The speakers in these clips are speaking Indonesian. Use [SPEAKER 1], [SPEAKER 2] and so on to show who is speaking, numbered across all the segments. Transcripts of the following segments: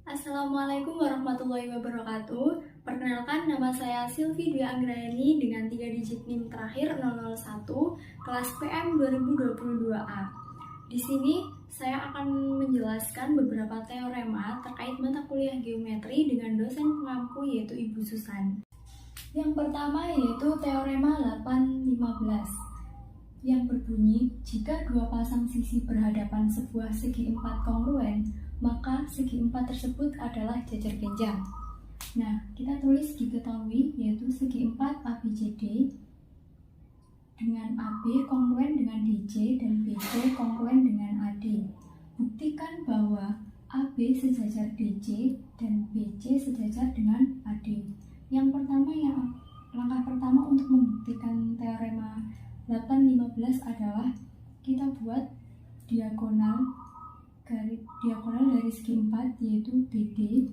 [SPEAKER 1] Assalamualaikum warahmatullahi wabarakatuh. Perkenalkan, nama saya Silvi Dwi Anggrayani dengan 3 digit NIM terakhir 001, kelas PM 2022A. Di sini saya akan menjelaskan beberapa teorema terkait mata kuliah geometri dengan dosen pengampu yaitu Ibu Susan. Yang pertama yaitu teorema 815 yang berbunyi, jika dua pasang sisi berhadapan sebuah segi 4 kongruen, maka segi 4 tersebut adalah jajar genjang. Nah, kita tulis diketahui yaitu segi 4 ABCD dengan AB kongruen dengan DC dan BC kongruen dengan AD. Buktikan bahwa AB sejajar DC dan BC sejajar dengan AD. Langkah pertama untuk membuktikan teorema 815 adalah kita buat diagonal dari segi 4 yaitu BD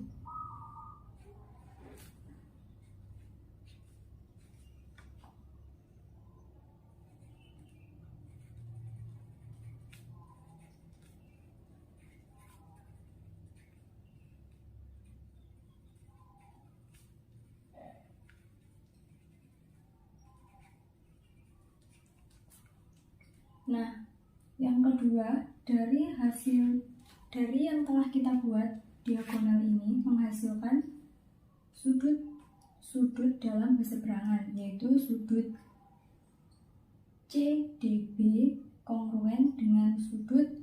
[SPEAKER 1] Nah, yang kedua, dari yang telah kita buat diagonal ini menghasilkan sudut dalam berseberangan, yaitu sudut CDB kongruen dengan sudut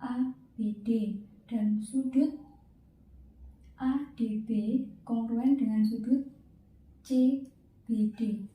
[SPEAKER 1] ABD dan sudut ADB kongruen dengan sudut CBD.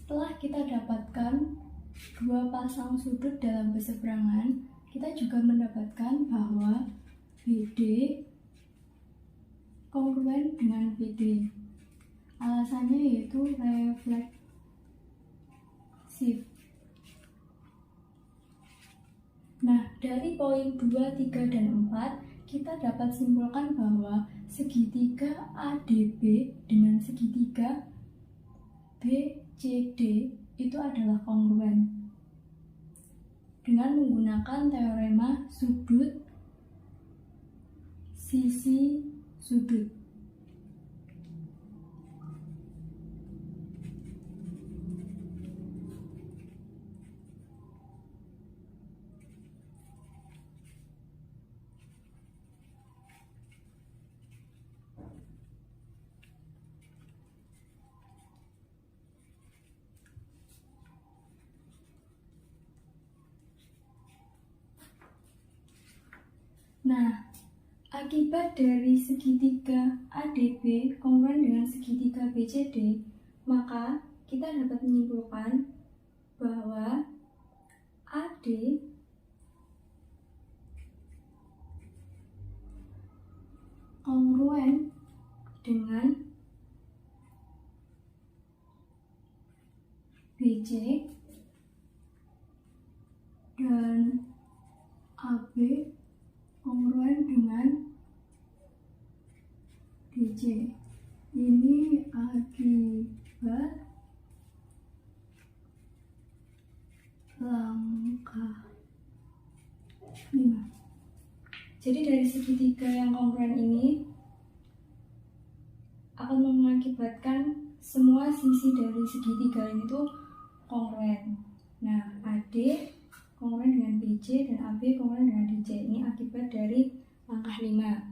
[SPEAKER 1] Setelah kita dapatkan dua pasang sudut dalam berseberangan, kita juga mendapatkan bahwa BD kongruen dengan BD. Alasannya yaitu refleksif. Nah, dari poin 2, 3, dan 4, kita dapat simpulkan bahwa segitiga ADB dengan segitiga BCD itu adalah kongruen dengan menggunakan teorema sudut sisi sudut. Nah, akibat dari segitiga ADB kongruen dengan segitiga BCD, maka kita dapat menyimpulkan bahwa AD kongruen dengan BC dan AB kongruen dengan DC. Ini akibat langkah 5. Jadi dari segitiga yang kongruen ini akan mengakibatkan semua sisi dari segitiga ini tuh kongruen. Nah, AD kongruen dengan BC dan AB kongruen dengan DC. Ini akibat akibat dari langkah 5.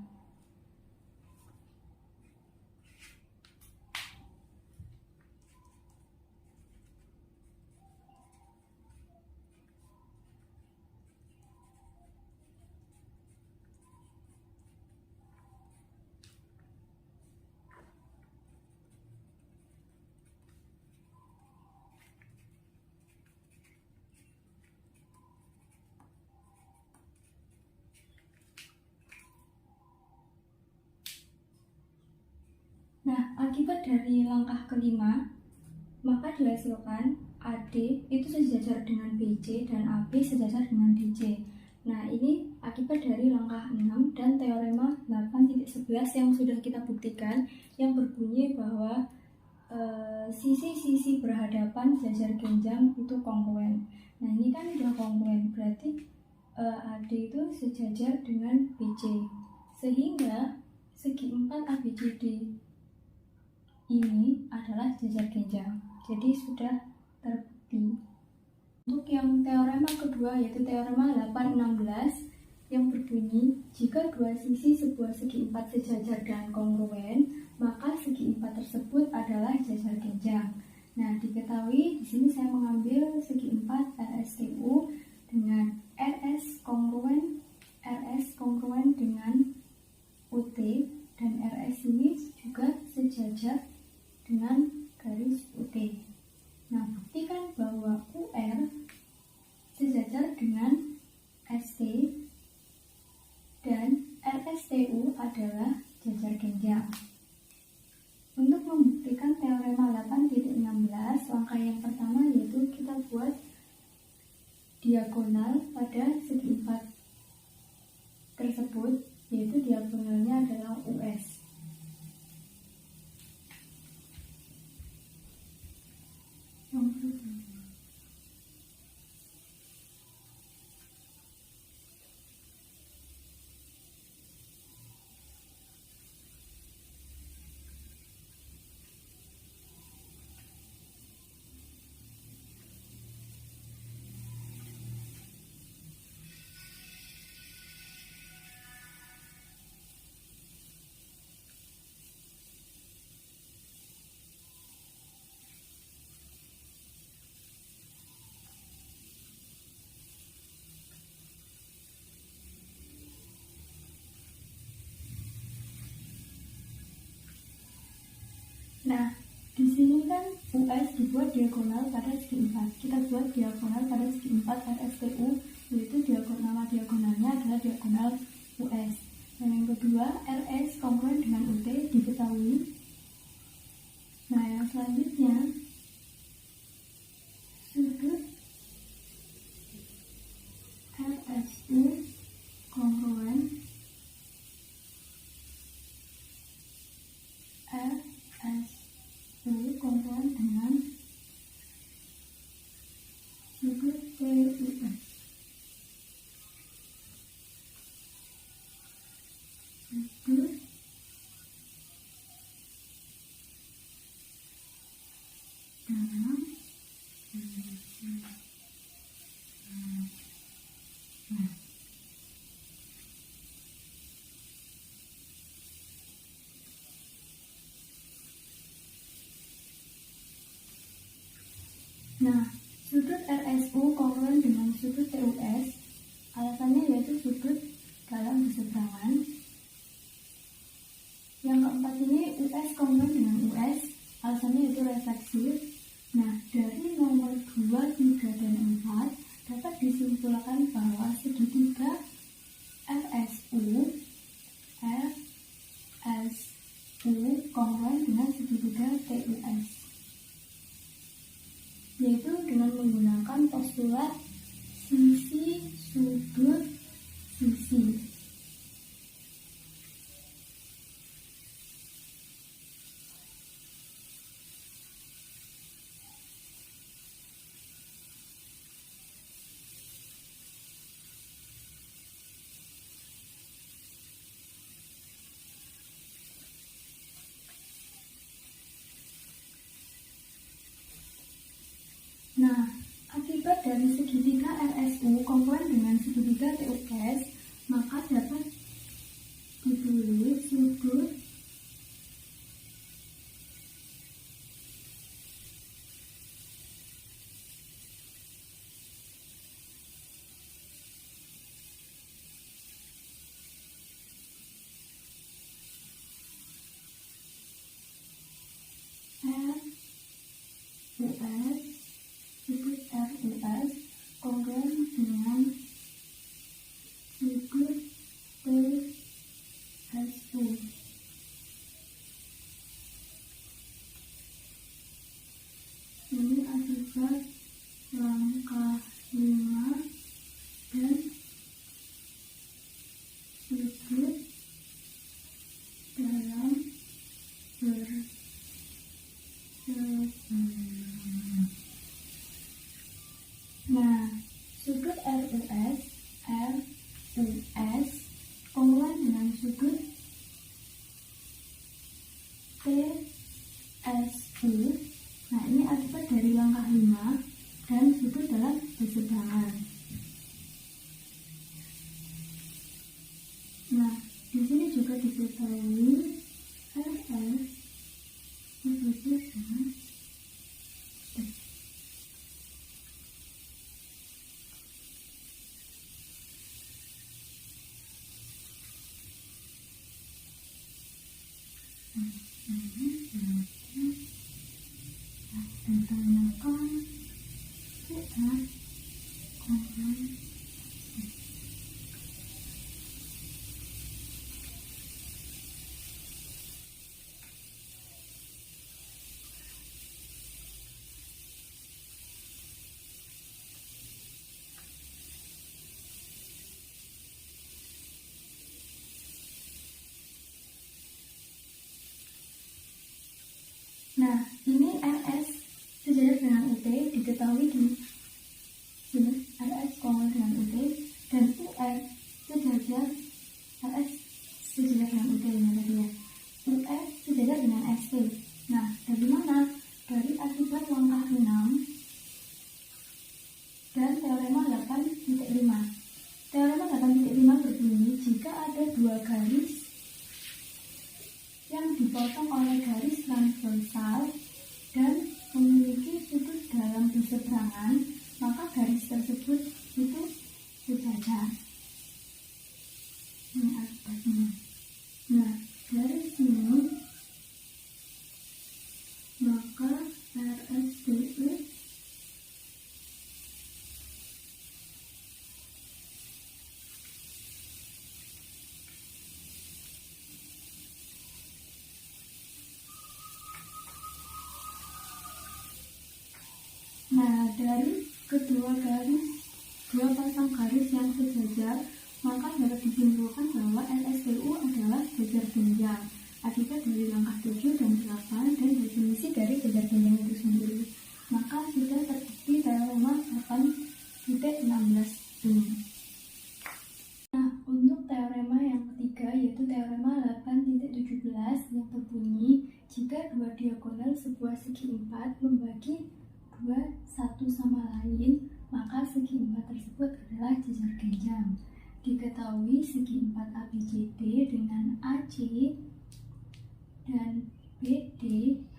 [SPEAKER 1] Nah, akibat dari langkah kelima, maka dihasilkan AD itu sejajar dengan BC dan AB sejajar dengan DC. Nah, ini akibat dari langkah 6 dan teorema 8.11 yang sudah kita buktikan, yang berbunyi bahwa sisi-sisi berhadapan jajar genjang itu kongruen. Nah, ini kan udah kongruen, berarti AD itu sejajar dengan BC. Sehingga segi 4 ABCD ini adalah jajar genjang. Jadi sudah terbukti. Untuk yang teorema kedua, yaitu teorema 816 yang berbunyi jika dua sisi sebuah segi 4 sejajar dan kongruen, maka segi 4 tersebut adalah jajar genjang. Nah, diketahui di sini saya mengambil segi 4 RSTU dengan RS kongruen dengan UT, dan RS ini juga sejajar dengan garis UT. Nah, buktikan bahwa UR sejajar dengan ST dan RSTU adalah jajar genjang. Untuk membuktikan teorema 8.16, langkah yang pertama yaitu kita buat diagonal pada segi 4 tersebut, yaitu diagonalnya adalah US. Nah, di sini kan US dibuat diagonal pada segi 4. Kita buat diagonal pada segi 4 RSTU, yaitu nama diagonalnya adalah diagonal US. Dan yang kedua, RS kongruen dengan UT diketahui. Nah, yang selanjutnya, sudut RSU kongruen kongruen dengan sudut TUS. Sudut dalam Nah, sudut RSU kongruen dengan sudut TUS, alasannya yaitu sudut dalam berseberangan. sudut TSU. Ini akibat langkah 5 dan sudut dalam berseberangan. Nah, sudut RUS kongruen dengan sudut TSU. Nah, ini akibat dari langkah 5 dan sudut dalam berseberangan. Nah, di sini juga diketahui RS disebut dengan ditanyakan kita konten. Nah, ini RS sejajar dengan UT diketahui di sini. RS kongruen dengan UT dan UR sejajar RS sejajar dengan UT ini tadi ya. UR sejajar dengan ST. Nah, dari mana? Dari akibat langkah 6 dan teorema 8.5. Teorema 8.5 berbunyi jika ada dua garis yang dipotong oleh garis transversal dan memiliki sudut dalam berseberangan, maka garis tersebut itu sejajar. Ini akibatnya. Nah, dari sini maka RSDU Nah, dari dua pasang garis yang sejajar, maka dapat disimpulkan bahwa LSTU adalah jajar genjang akibat dari langkah 7 dan 8 dan definisi dari jajar genjang itu sendiri. Maka sudah terbukti teorema 8.16 ini. Nah, untuk teorema yang ketiga yaitu teorema 8.17 yang berbunyi jika dua diagonal sebuah segi 4 membagi dua satu sama lain, maka segi 4 tersebut adalah jajar genjang. Diketahui segi 4 ABCD dengan AC dan BD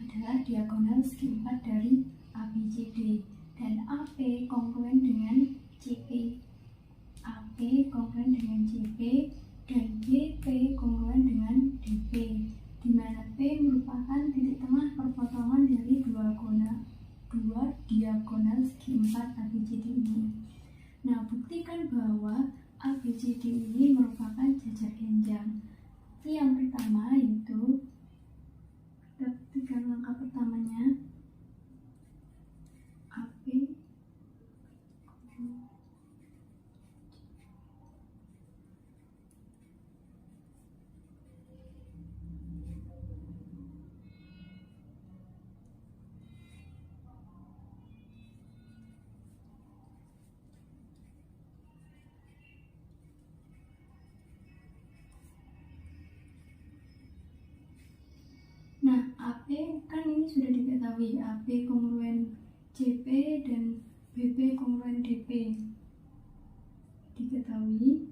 [SPEAKER 1] adalah diagonal segi 4 dari ABCD dan AP kongruen dengan CP. AP kongruen dengan CP dan BP kongruen dengan DP, di mana P merupakan titik tengah perpotongan dari dua diagonal segi 4 ABCD ini. Nah, buktikan bahwa ABCD ini merupakan jajar genjang. Yang pertama yaitu buktikan langkah pertamanya AP Nah, AP kan ini sudah diketahui, AP kongruen CP dan BP kongruen DP diketahui.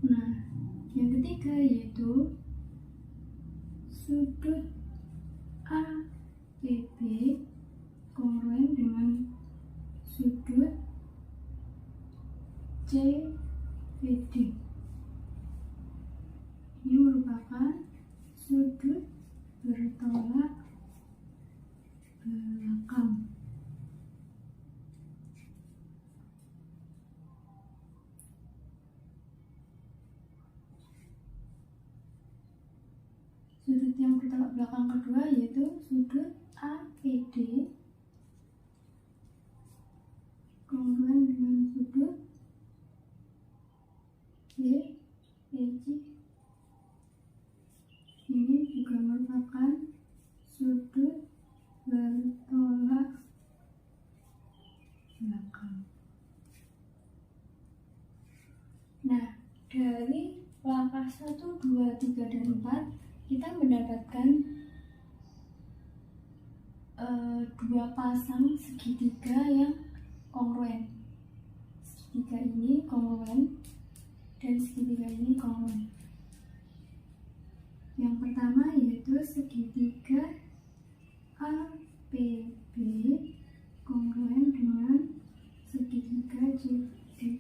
[SPEAKER 1] Nah, yang ketiga yaitu sudut APB kongruen dengan sudut CPD. Ini merupakan sudut bertolak belakang. sudut yang bertolak belakang kedua yaitu sudut APD kongruen dengan sudut BEC. Ini juga merupakan sudut bertolak belakang. Nah, dari langkah 1, 2, 3, dan 4 kita mendapatkan dua pasang segitiga yang kongruen. Segitiga ini kongruen dan segitiga ini kongruen. Yang pertama yaitu segitiga APB kongruen dengan segitiga CD.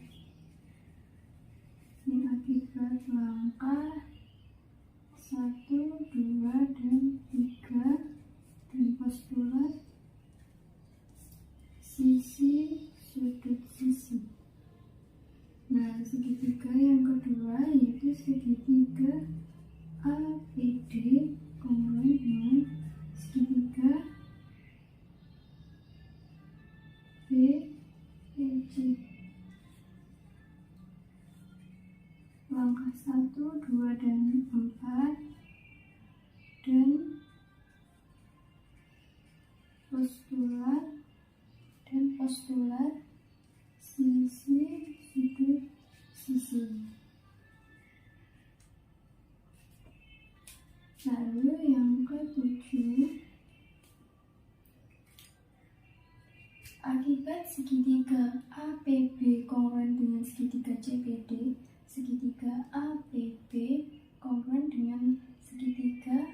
[SPEAKER 1] Ini akibat langkah 1, 2, dan 3 dan postulat sisi sudut sisi. Nah, segitiga yang kedua yaitu segitiga APD kongruen dengan segitiga BEC. Langkah 1, 2, dan 4 dan postulat sisi sudut sisi. Lalu yang ke-7, akibat segitiga APB kongruen dengan segitiga CPD, segitiga APB kongruen dengan segitiga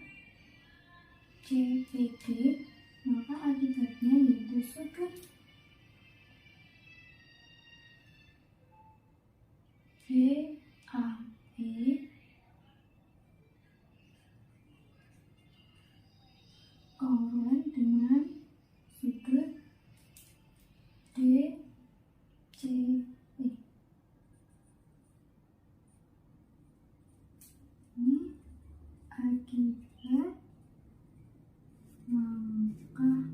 [SPEAKER 1] CPD, maka akibatnya yaitu sudut BAP kongruen dengan sudut DCE. Ini akibat langkah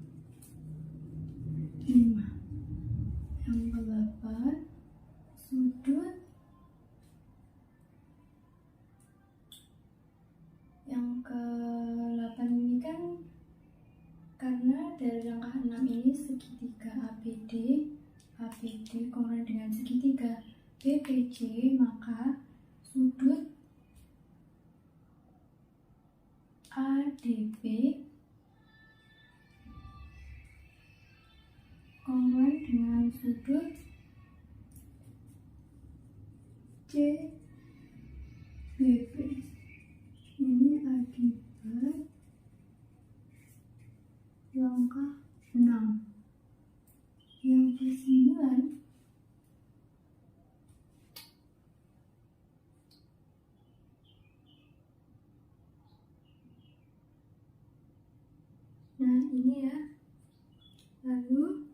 [SPEAKER 1] 5. Yang ke-8, sudut yang ke-8 ini kan karena dari langkah 6 ini segitiga APD kongruen dengan segitiga BPC, maka sudut ADP kongruen dengan sudut CBP. Ini akibat langkah 6. Yang ke-9, nah ini ya. Lalu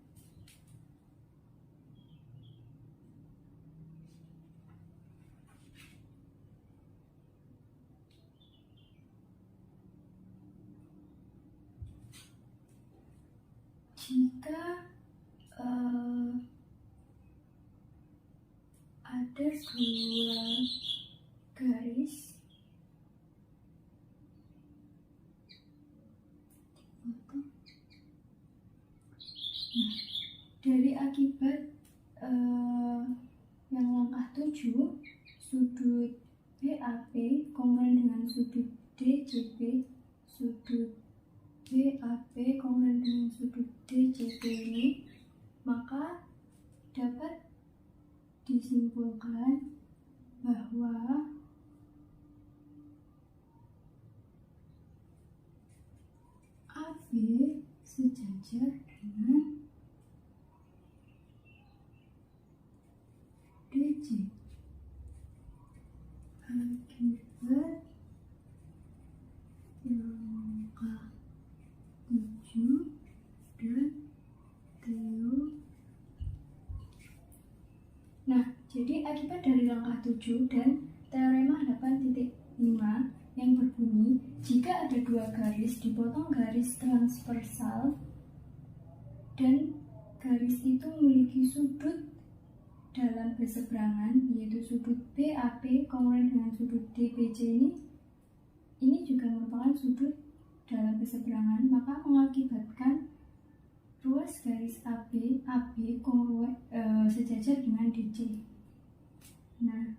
[SPEAKER 1] jika ada dua garis dari akibat yang langkah 7, sudut BAP kongruen dengan sudut DCP, sudut BAP kongruen dengan sudut DCP ini, maka dapat disimpulkan bahwa AB sejajar dengan DC. Akibat langkah 7 dan teori. Nah, jadi akibat dari langkah 7 dan teorema 8.5, yang berbunyi jika ada dua garis dipotong garis transversal dan garis itu memiliki sudut dalam berseberangan, yaitu sudut BAP kongruen dengan sudut DBC ini juga merupakan sudut dalam berseberangan, maka mengakibatkan ruas garis AB kongruen sejajar dengan DC. Nah,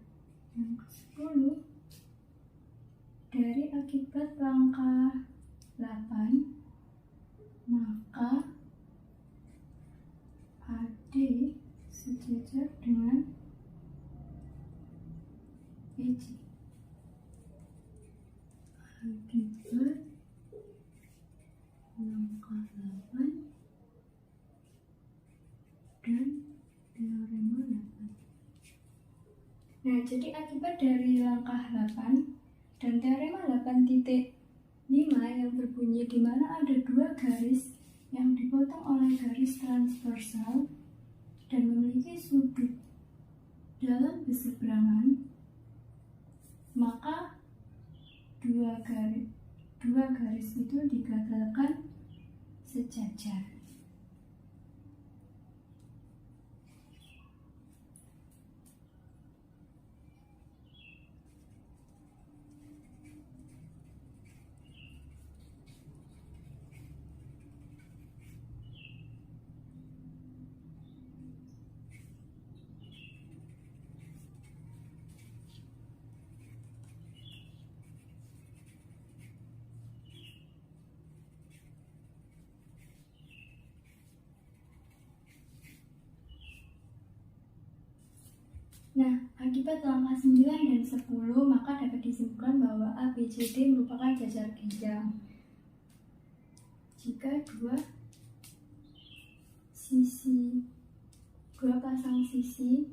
[SPEAKER 1] yang ke-10, dari akibat langkah 8, maka AD sejajar dengan BC. Akibat langkah 8 dan teorema 8. Nah, jadi akibat dari langkah 8 dan teorema 8.5 yang berbunyi di mana ada dua garis yang dipotong oleh garis transversal dan memiliki sudut dalam berseberangan, maka dua garis itu dikatakan sejajar. Nah, akibat langkah 9 dan 10, maka dapat disimpulkan bahwa ABCD merupakan jajar genjang. Jika dua pasang sisi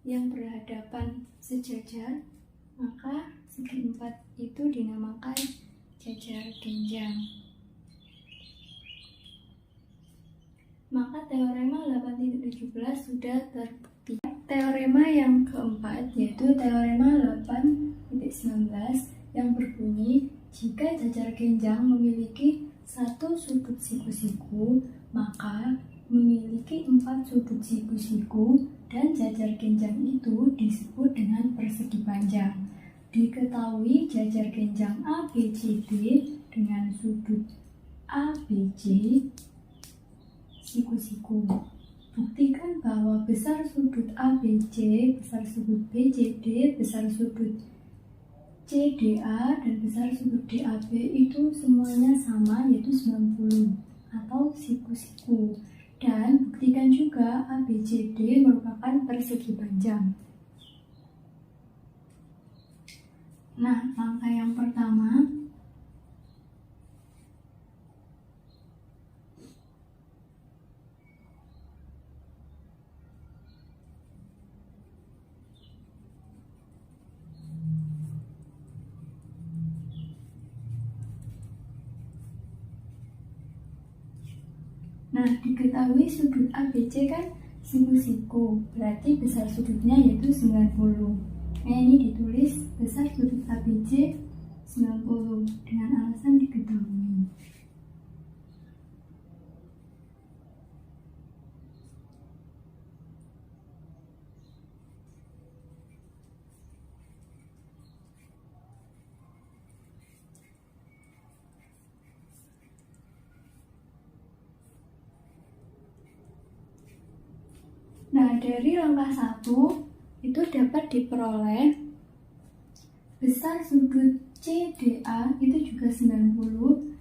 [SPEAKER 1] yang berhadapan sejajar, maka segi 4 itu dinamakan jajar genjang. Maka teorema 8.17 sudah terbukti. Teorema yang keempat yaitu teorema 8.19 yang berbunyi jika jajar genjang memiliki satu sudut siku-siku, maka memiliki 4 sudut siku-siku dan jajar genjang itu disebut dengan persegi panjang. Diketahui jajar genjang ABCD dengan sudut ABC siku-siku. Buktikan bahwa besar sudut ABC, besar sudut BCD, besar sudut CDA, dan besar sudut DAB itu semuanya sama, yaitu 90 atau siku-siku. Dan buktikan juga ABCD merupakan persegi panjang. Nah, langkah yang pertama, diketahui sudut ABC kan siku-siku, berarti besar sudutnya yaitu 90. Nah, ini ditulis besar sudut ABC 90 dengan alasan diketahui. Nah, dari langkah 1 itu dapat diperoleh besar sudut CDA itu juga 90.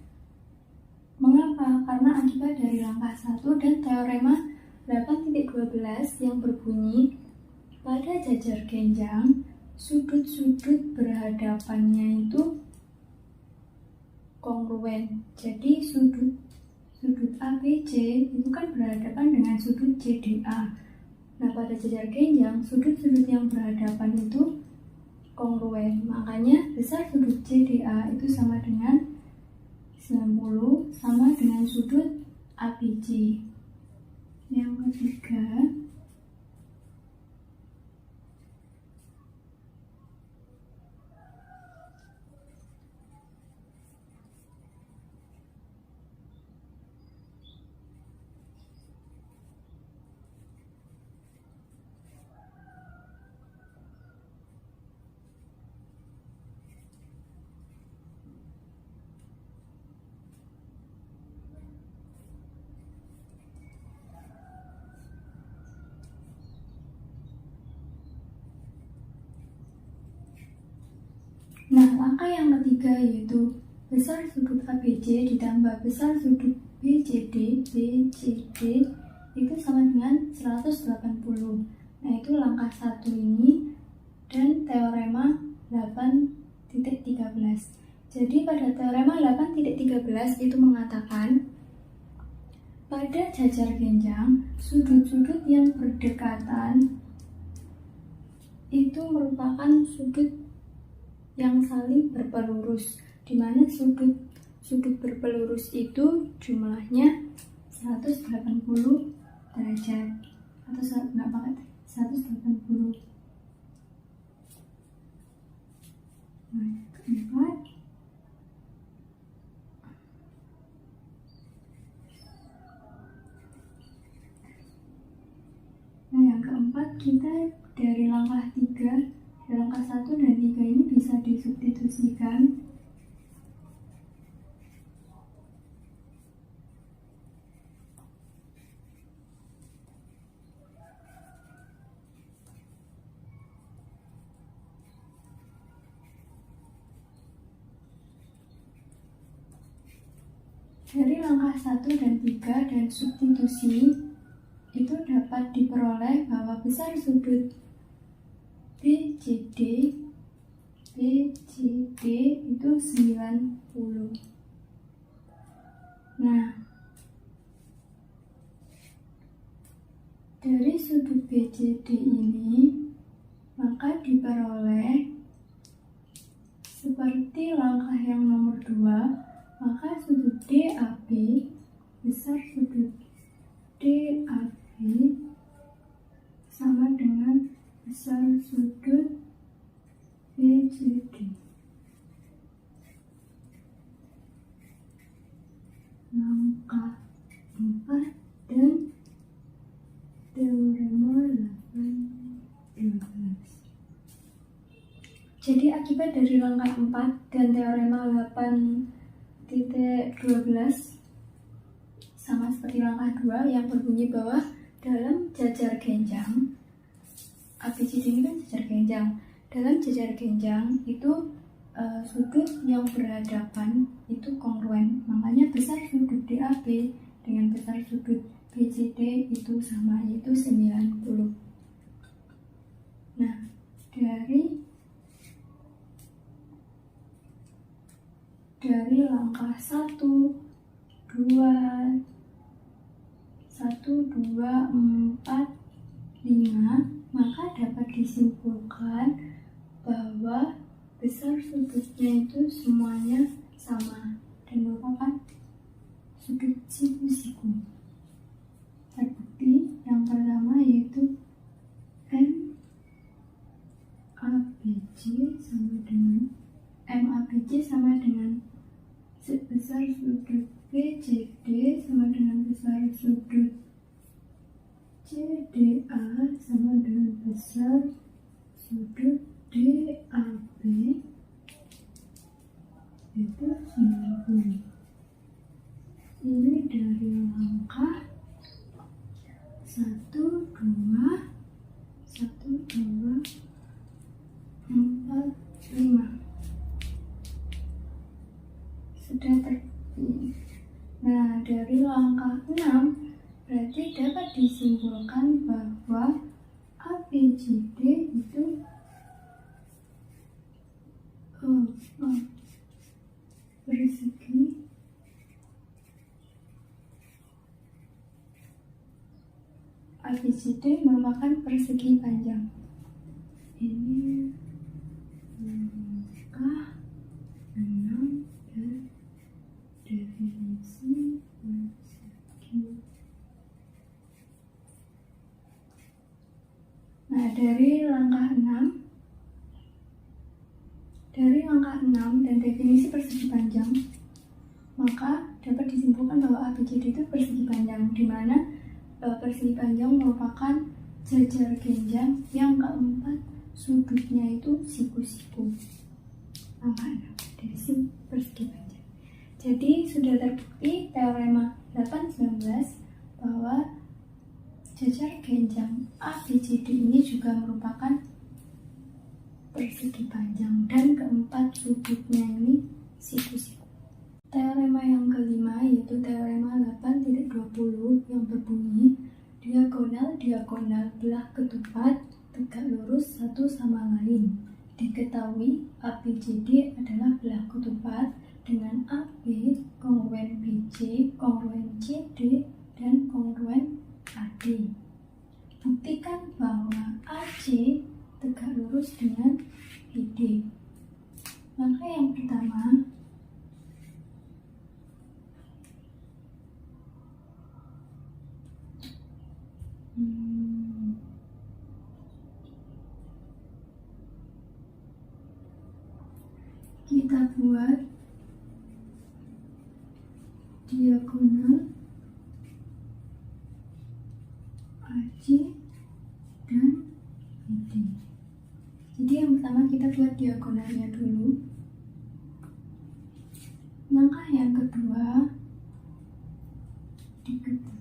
[SPEAKER 1] Mengapa? Karena akibat dari langkah 1 dan teorema 8.12 yang berbunyi pada jajar genjang sudut-sudut berhadapannya itu kongruen. Jadi sudut ABC itu kan berhadapan dengan sudut CDA. Nah, pada jajar genjang, sudut-sudut yang berhadapan itu kongruen. Makanya besar sudut CDA itu sama dengan 90, sama dengan sudut ABC. Yang ketiga, Nah, langkah yang ketiga yaitu besar sudut ABC ditambah besar sudut BCD itu sama dengan 180. Nah, itu langkah 1 ini dan teorema 8.13. Jadi pada teorema 8.13 itu mengatakan pada jajar genjang, sudut-sudut yang berdekatan itu merupakan sudut yang saling berpelurus, di mana sudut berpelurus itu jumlahnya 180 derajat atau enggak banget 180. Nah, keempat kita dari langkah 3, dari langkah 1 dan 3 ini bisa disubstitusikan. Dari langkah 1 dan 3 dan substitusi itu dapat diperoleh bahwa besar sudut BCD itu 90. Nah, dari sudut BCD ini maka diperoleh seperti langkah yang nomor 2, maka sudut DAB besar sudut DAB sama dengan besar sudut BCD. Langkah 4 dan teorema 8.12. Jadi akibat dari langkah 4 dan teorema 8.12 sama seperti langkah 2 yang berbunyi bahwa dalam jajar genjang, ABCD ini kan jajar genjang. Dalam jajar genjang itu sudut yang berhadapan itu kongruen. Makanya besar sudut DAB dengan besar sudut BCD itu sama, yaitu 90. Nah, dari langkah 1, 2, 4, 5, maka dapat disimpulkan bahwa besar sudutnya itu semuanya sama dan merupakan sudut siku-siku. Terbukti yang pertama yaitu MABC sama dengan besar sudut BCD sama dengan besar sudut CDA sama dengan besar sudut DAB itu 90. Ini dari langkah 1, 2, 4, 5 sudah terbukti. Nah, dari langkah 6 berarti dapat disimpulkan bahwa ABCD itu bersegi ABCD merupakan persegi panjang. Ini langkah 6 dan definisi persegi. Nah, dari langkah 6 dan definisi persegi panjang, maka dapat disimpulkan bahwa ABCD itu persegi panjang, di mana persegi panjang merupakan jajar genjang yang keempat sudutnya itu siku-siku. Langkah 6 dari persegi panjang. Jadi sudah terbukti teorema 8.19 bahwa jajar genjang ABCD ini juga merupakan persegi panjang, dan keempat sudutnya ini siku-siku. Teorema yang kelima yaitu teorema 8.20 yang berbunyi diagonal belah ketupat tegak lurus satu sama lain. Diketahui ABCD adalah belah ketupat dengan AB kongruen BC, kongruen CD, dan kongruen AD. Buktikan bahwa AC tegak lurus dengan BD. Langkah yang pertama, kita buat diagonal AC dan BD. Jadi yang pertama kita buat diagonalnya dulu. Langkah yang kedua, diketahui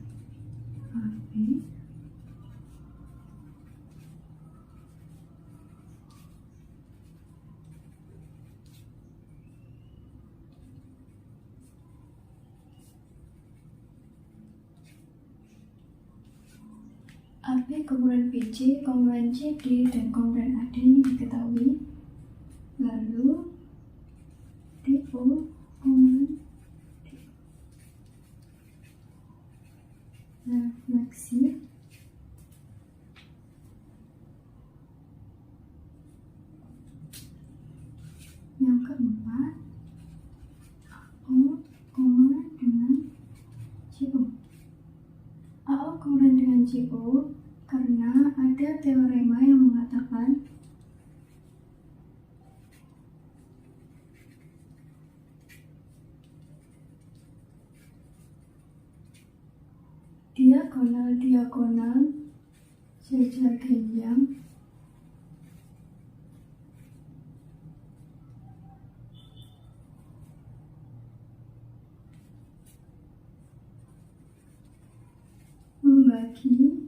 [SPEAKER 1] AB kongruen BC, kongruen CD, dan kongruen AD ini diketahui. Lalu DO kongruen refleksi yang keempat, AO kongruen dengan CO. AO kongruen dengan CO karena ada teorema yang mengatakan diagonal sejajar genjang membagi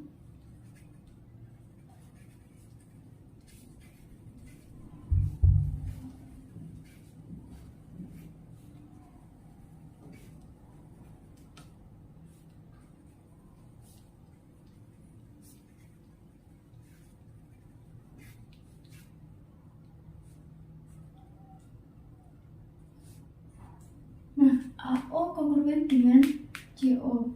[SPEAKER 1] AO kongruen dengan CO.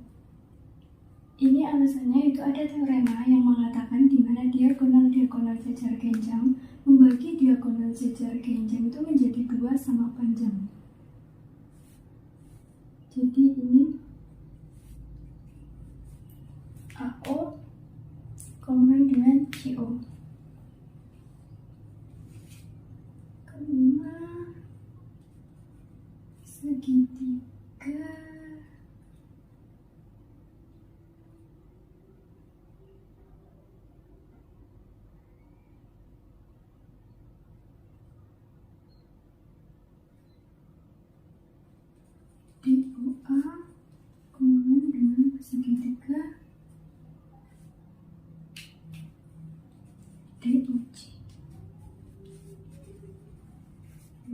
[SPEAKER 1] Ini alasannya itu ada teorema yang mengatakan di mana diagonal sejajar genjang membagi diagonal sejajar genjang itu menjadi 2 sama panjang. Jadi ini AO kongruen dengan CO. Kelima, segitiga DOA kongruen dengan segitiga DOC.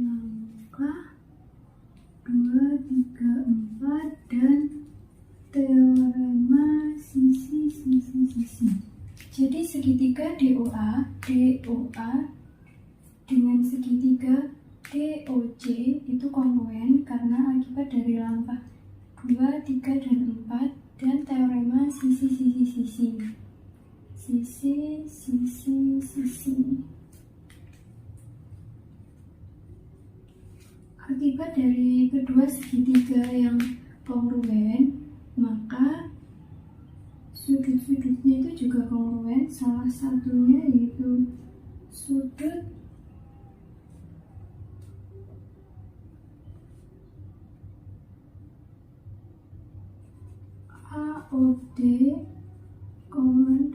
[SPEAKER 1] Langkah 2, 3, 4 dan teorema sisi. Jadi segitiga DOA dengan segitiga DOC itu kongruen karena akibat dari langkah 2, 3, dan 4 dan teorema sisi. Akibat dari kedua segitiga yang kongruen, maka sudut-sudutnya itu juga kongruen. Salah satunya yaitu sudut AOD kongruen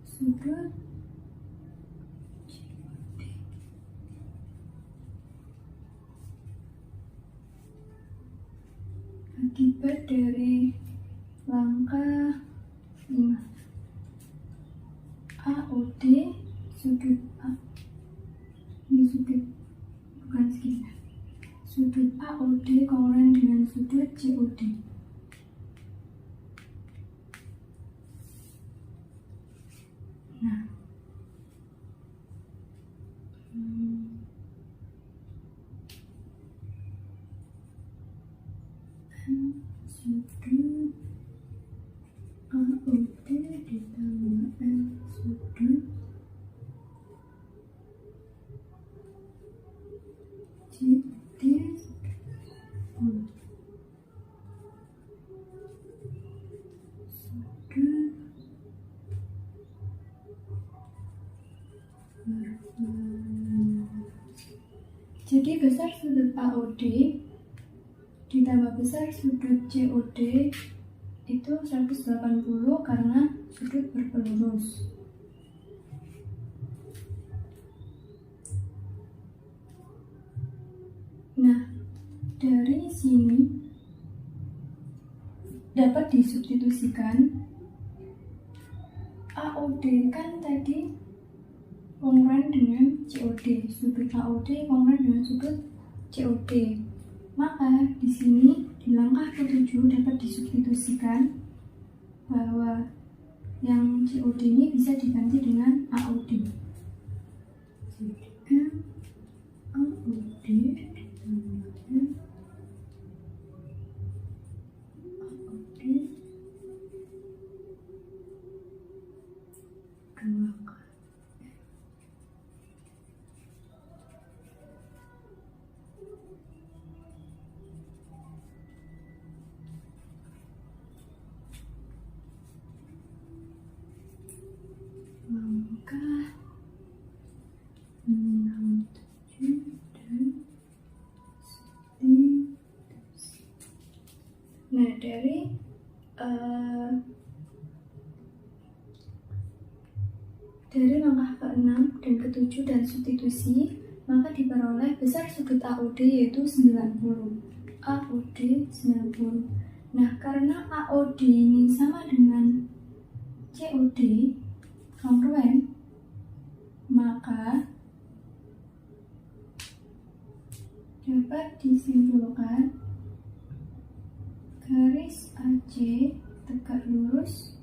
[SPEAKER 1] sudut akibat dari langkah 5. AOD sudut A sudut AOD kongruent dengan sudut COD. Nah, sudut AOD ditambah L sudut COD jadi besar sudut AOD ditambah besar sudut COD itu 180 karena sudut berpelurus. Nah, dari sini dapat disubstitusikan AOD kan tadi kongruent dengan COD, sudut AOD kongruent dengan sudut COD. Maka di sini di langkah ke-7 dapat disubstitusikan bahwa yang COD ini bisa diganti dengan AOD. Jadi AOD ditambah AOD 2 kali. Langkah 6, 7 dan substitusi. Nah, dari langkah ke-6 dan ke-7 dan substitusi, maka diperoleh besar sudut AOD yaitu 90. AOD 90. Nah, karena AOD ini sama dengan COD kongruent, maka dapat disimpulkan garis AC tegak lurus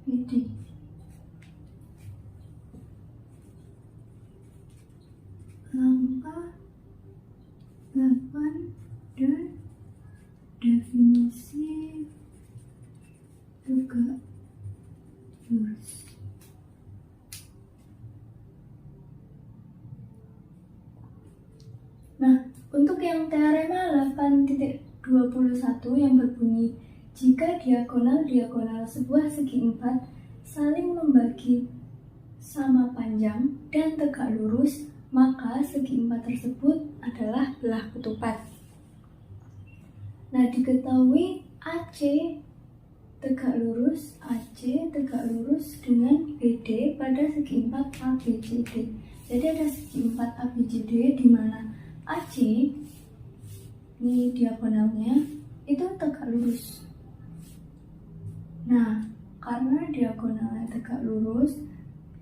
[SPEAKER 1] BD. Langkah 8 dan definisi tegak lurus. Nah, untuk yang teorema 8.21 yang berbunyi jika diagonal-diagonal sebuah segi 4 saling membagi sama panjang dan tegak lurus, maka segi 4 tersebut adalah belah ketupat. Nah, diketahui AC tegak lurus dengan BD pada segi 4 ABCD. Jadi ada segi 4 ABCD di mana AC ini diagonalnya itu tegak lurus. Nah, karena diagonalnya tegak lurus,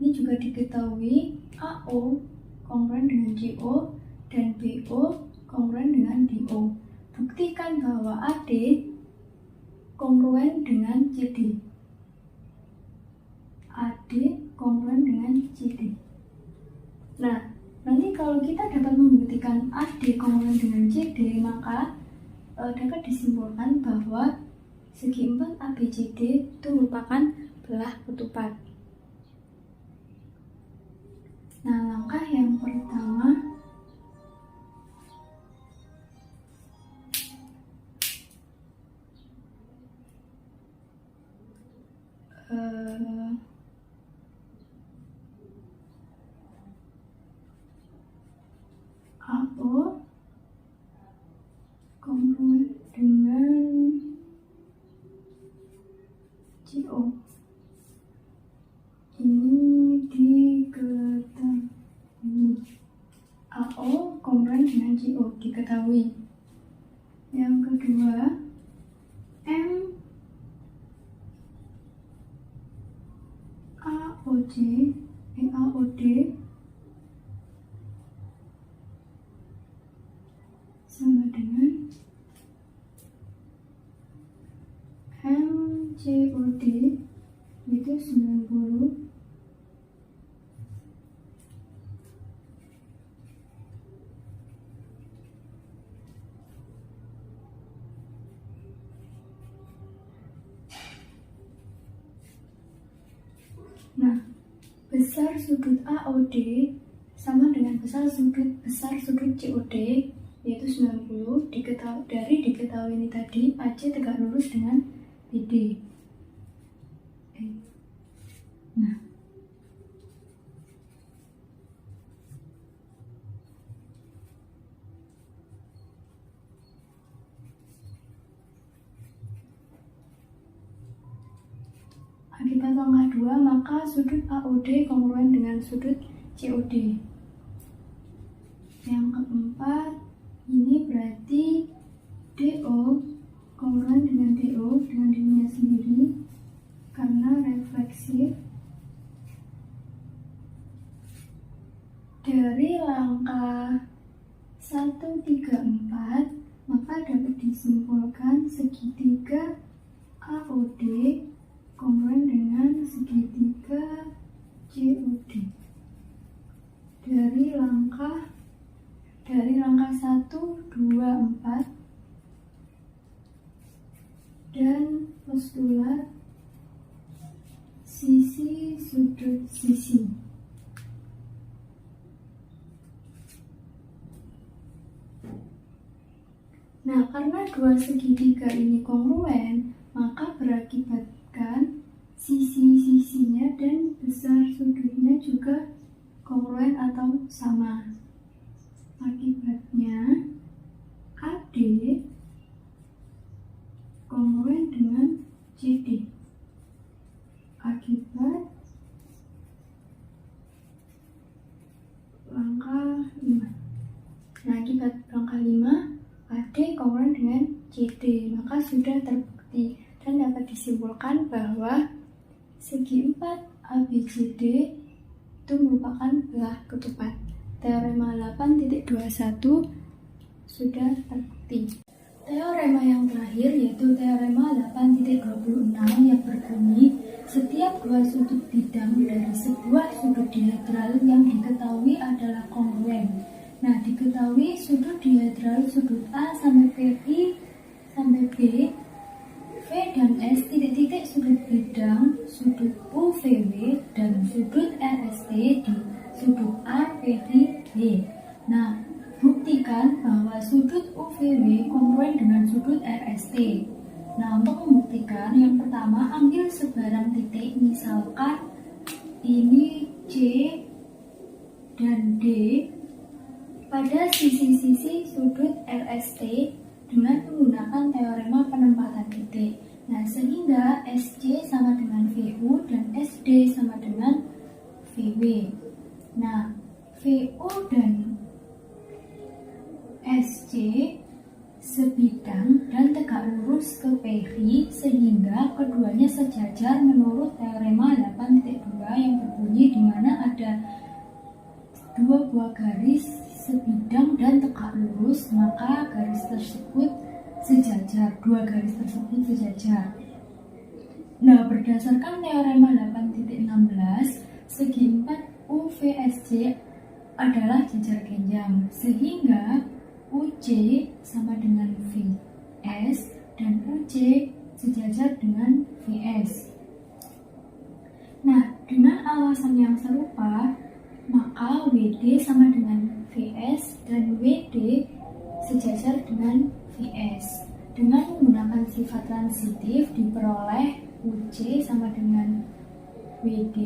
[SPEAKER 1] ini juga diketahui AO kongruent dengan CO dan BO kongruent dengan DO. Buktikan bahwa AD kongruent dengan CD. AD kongruent dengan CD. Nah, nanti kalau kita dapat membuktikan AD kongruent dengan CD, maka dapat disimpulkan bahwa segi 4 ABCD itu merupakan belah ketupat. Nah, langkah yang pertama AO kongruent dengan CO. Ini diketahui. AO kongruent dengan CO diketahui. Yang kedua, M AOD besar sudut AOD sama dengan besar sudut COD, yaitu 90. Dari diketahui ini tadi, AC tegak lurus dengan BD. Nah, akibat langkah 2, maka sudut AOD kongruen dengan sudut COD. Yang keempat, ini berarti DO kongruen dengan DO dengan dirinya sendiri karena refleksif. Dari langkah 1, 3, 4, maka dapat disimpulkan segitiga AOD kongruen dengan segitiga COD. Dari langkah 1, 2, 4 dan postulat sisi sudut sisi. Nah, karena dua segitiga ini kongruen, maka berakibatkan sisi-sisinya dan besar sudutnya juga kongruen atau sama. Akibatnya AD kongruen dengan CD. Akibat langkah 5. Nah, akibat langkah 5, AD kongruen dengan CD, maka sudah terbukti dan dapat disimpulkan bahwa segi 4 ABCD itu merupakan belah ketupat. Teorema 8.21 sudah terbukti. Teorema yang terakhir yaitu teorema 8.26 yang berbunyi setiap dua sudut bidang dari sebuah sudut dihedral yang diketahui adalah kongruen. Nah, diketahui sudut dihedral sudut A sampai PI sampai B, V dan S titik-titik sudut bidang sudut UVW dan sudut RST di sudut A, PI, B. Nah, buktikan bahwa sudut UVW kongruen dengan sudut RST. Nah, untuk membuktikan, yang pertama ambil sebarang titik, misalkan ini C dan D pada sisi-sisi sudut RST dengan menggunakan teorema penempatan titik. Nah, sehingga SC sama dengan VU dan SD sama dengan VW. Nah, VU dan SC sebidang dan tegak lurus ke peri sehingga keduanya sejajar menurut teorema 8.2 yang berbunyi di mana ada dua buah garis sebidang dan tegak lurus, maka garis tersebut sejajar, dua garis tersebut sejajar. Nah, berdasarkan teorema 8.16, segi 4 UVSC adalah jajar genjang, sehingga UC sama dengan VS dan UC sejajar dengan VS. Nah, dengan alasan yang serupa, maka WD sama dengan VS dan WD sejajar dengan VS. Dengan menggunakan sifat transitif diperoleh UC sama dengan WD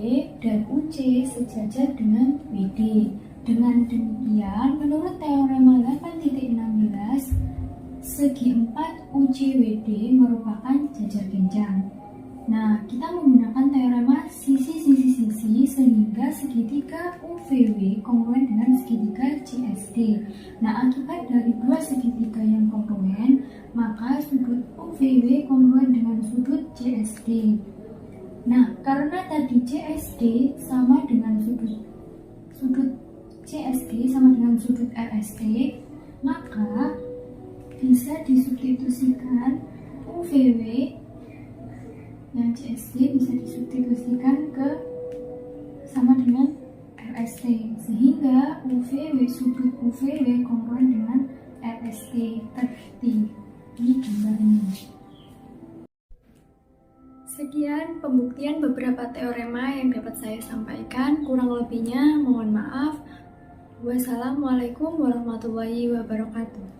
[SPEAKER 1] dan UC sejajar dengan WD. Dengan demikian, menurut teorema 8.16, segi 4 UCWD merupakan jajar genjang. Nah, kita menggunakan teorema sisi-sisi-sisi sehingga segitiga UVW kongruen dengan segitiga CSD. Nah, akibat dari dua segitiga yang kongruen, maka sudut UVW kongruen dengan sudut CSD. Nah, karena tadi CSD sama dengan sudut CSD sama dengan sudut RST, maka bisa disubstitusikan UVW yang CSD bisa disubstitusikan ke sama dengan RST, sehingga sudut UVW kongruen dengan RST terbukti. Ini gambar ini. Sekian pembuktian beberapa teorema yang dapat saya sampaikan. Kurang lebihnya mohon maaf. Wassalamualaikum warahmatullahi wabarakatuh.